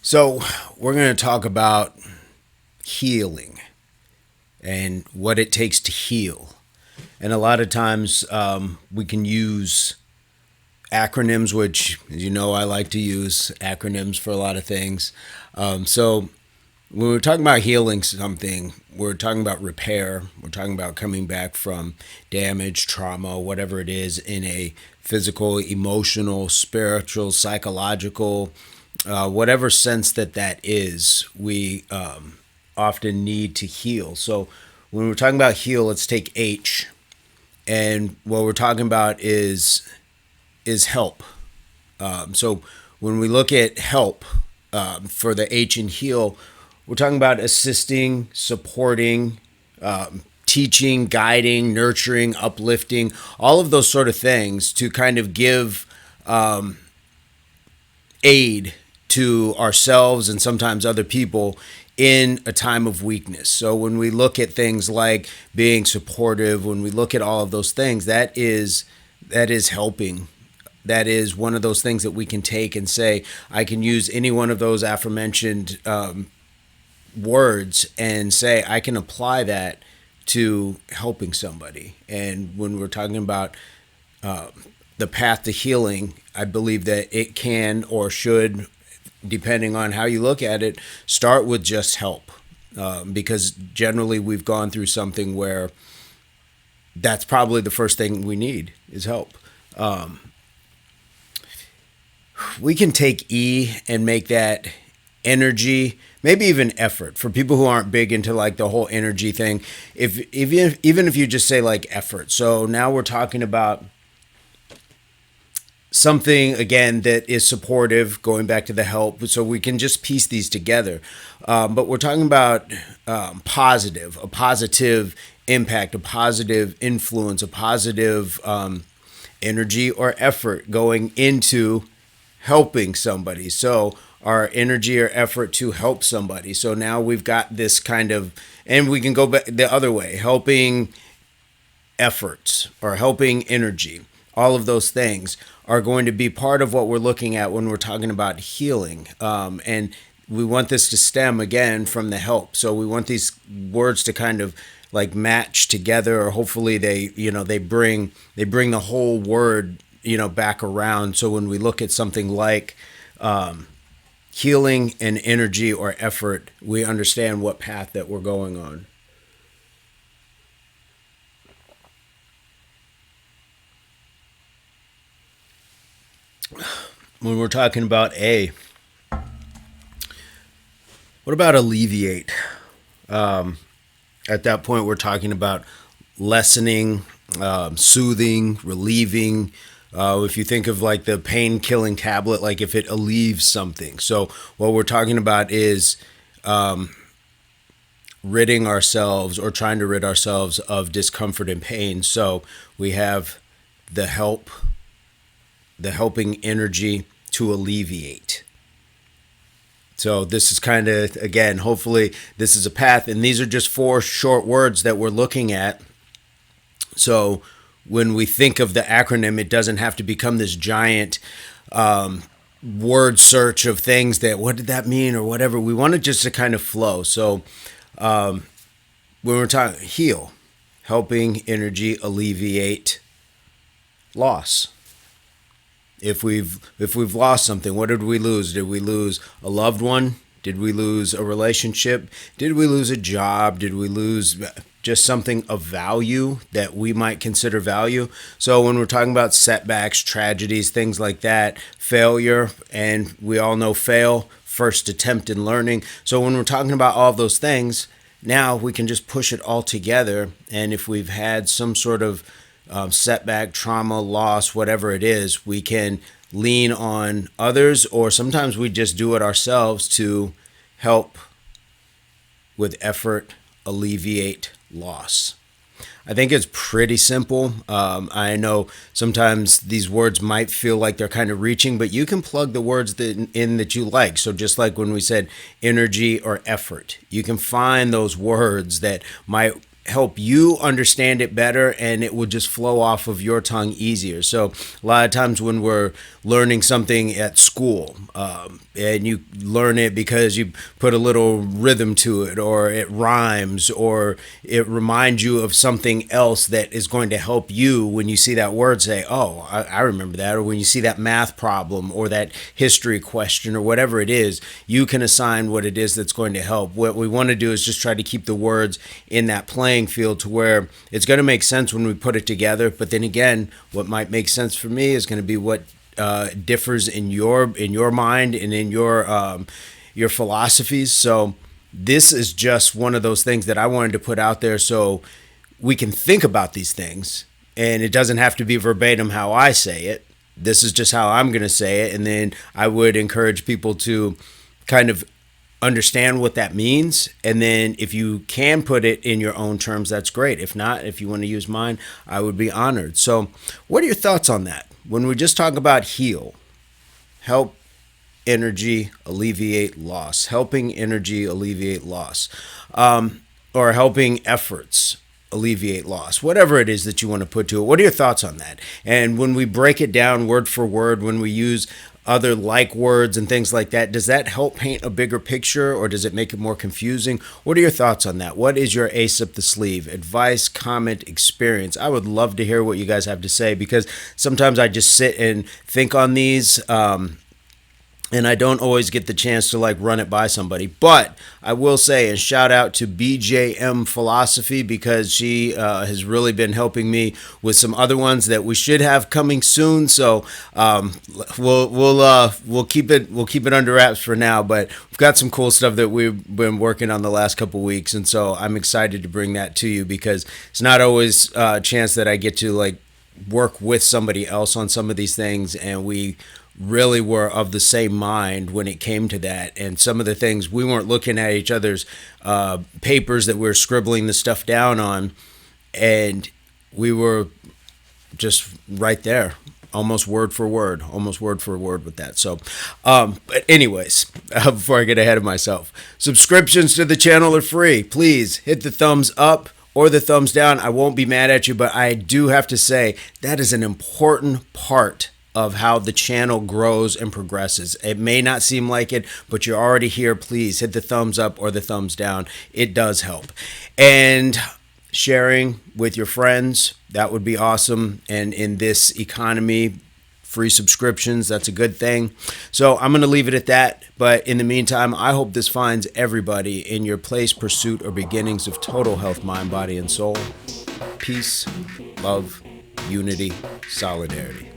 So, we're going to talk about healing and what it takes to heal. And a lot of times we can use acronyms, which, as you know, I like to use acronyms for a lot of things. So, when we're talking about healing something, we're talking about repair. We're talking about coming back from damage, trauma, whatever it is, in a physical, emotional, spiritual, psychological, whatever sense that is, we often need to heal. So when we're talking about heal, let's take H, and what we're talking about is help. So when we look at help for the H in heal, we're talking about assisting, supporting, teaching, guiding, nurturing, uplifting, all of those sort of things to kind of give aid to ourselves and sometimes other people in a time of weakness. So when we look at things like being supportive, when we look at all of those things, that is helping. That is one of those things that we can take and say, I can use any one of those aforementioned words and say, I can apply that to helping somebody. And when we're talking about the path to healing, I believe that it can or should, depending on how you look at it, start with just help. Because generally we've gone through something where that's probably the first thing we need is help. We can take E and make that energy, maybe even effort. For people who aren't big into like the whole energy thing, even if you just say like effort. So now we're talking about something again that is supportive, going back to the help, so we can just piece these together. But we're talking about a positive impact, a positive influence, a positive energy or effort going into helping somebody. So our energy or effort to help somebody. So now we've got this kind of, and we can go back the other way, helping efforts or helping energy. All of those things are going to be part of what we're looking at when we're talking about healing. And we want this to stem again from the help. So we want these words to kind of like match together, or hopefully they bring the whole word, back around. So when we look at something like healing and energy or effort, we understand what path that we're going on. When we're talking about A, what about alleviate? At that point, we're talking about lessening, soothing, relieving. If you think of like the pain killing tablet, like if it relieves something. So what we're talking about is ridding ourselves or trying to rid ourselves of discomfort and pain. So we have the helping energy to alleviate. So this is kind of, again, hopefully this is a path, and these are just 4 short words that we're looking at. So when we think of the acronym, it doesn't have to become this giant word search of things that, what did that mean or whatever. We want it just to kind of flow. So when we're talking heal, helping energy alleviate loss. If we've lost something, what did we lose? Did we lose a loved one? Did we lose a relationship? Did we lose a job? Did we lose just something of value that we might consider value? So when we're talking about setbacks, tragedies, things like that, failure, and we all know fail, first attempt in learning. So when we're talking about all of those things, now we can just push it all together. And if we've had some sort of setback, trauma, loss, whatever it is, we can lean on others, or sometimes we just do it ourselves to help with effort alleviate loss. I think it's pretty simple. I know sometimes these words might feel like they're kind of reaching, but you can plug the words in that you like. So just like when we said energy or effort, you can find those words that might help you understand it better, and it will just flow off of your tongue easier. So a lot of times when we're learning something at school, and you learn it because you put a little rhythm to it, or it rhymes, or it reminds you of something else that is going to help you when you see that word, say, oh, I remember that. Or when you see that math problem or that history question or whatever it is, you can assign what it is that's going to help. What we want to do is just try to keep the words in that playing field to where it's going to make sense when we put it together. But then again, what might make sense for me is going to be what differs in your mind and in your philosophies. So this is just one of those things that I wanted to put out there so we can think about these things, and it doesn't have to be verbatim how I say it. This is just how I'm going to say it, and then I would encourage people to kind of understand what that means, and then if you can put it in your own terms, that's great. If not, if you want to use mine, I would be honored. So what are your thoughts on that? When we just talk about heal, help energy alleviate loss, helping energy alleviate loss, or helping efforts alleviate loss, whatever it is that you want to put to it, what are your thoughts on that? And when we break it down word for word, when we use other like words and things like that, does that help paint a bigger picture, or does it make it more confusing? What are your thoughts on that? What is your ace up the sleeve? Advice, comment, experience? I would love to hear what you guys have to say, because sometimes I just sit and think on these, and I don't always get the chance to like run it by somebody. But I will say, and shout out to BJM Philosophy, because she has really been helping me with some other ones that we should have coming soon. So we'll keep it under wraps for now. But we've got some cool stuff that we've been working on the last couple weeks, and so I'm excited to bring that to you, because it's not always a chance that I get to like work with somebody else on some of these things, and we really were of the same mind when it came to that. And some of the things, we weren't looking at each other's papers that we were scribbling the stuff down on, and we were just right there, almost word for word with that. So but anyways, before I get ahead of myself, subscriptions to the channel are free. Please hit the thumbs up or the thumbs down. I won't be mad at you, but I do have to say that is an important part of how the channel grows and progresses. It may not seem like it, but you're already here. Please hit the thumbs up or the thumbs down. It does help. And sharing with your friends, that would be awesome. And in this economy, free subscriptions, that's a good thing. So I'm going to leave it at that. But in the meantime, I hope this finds everybody in your place, pursuit, or beginnings of total health, mind, body, and soul. Peace, love, unity, solidarity.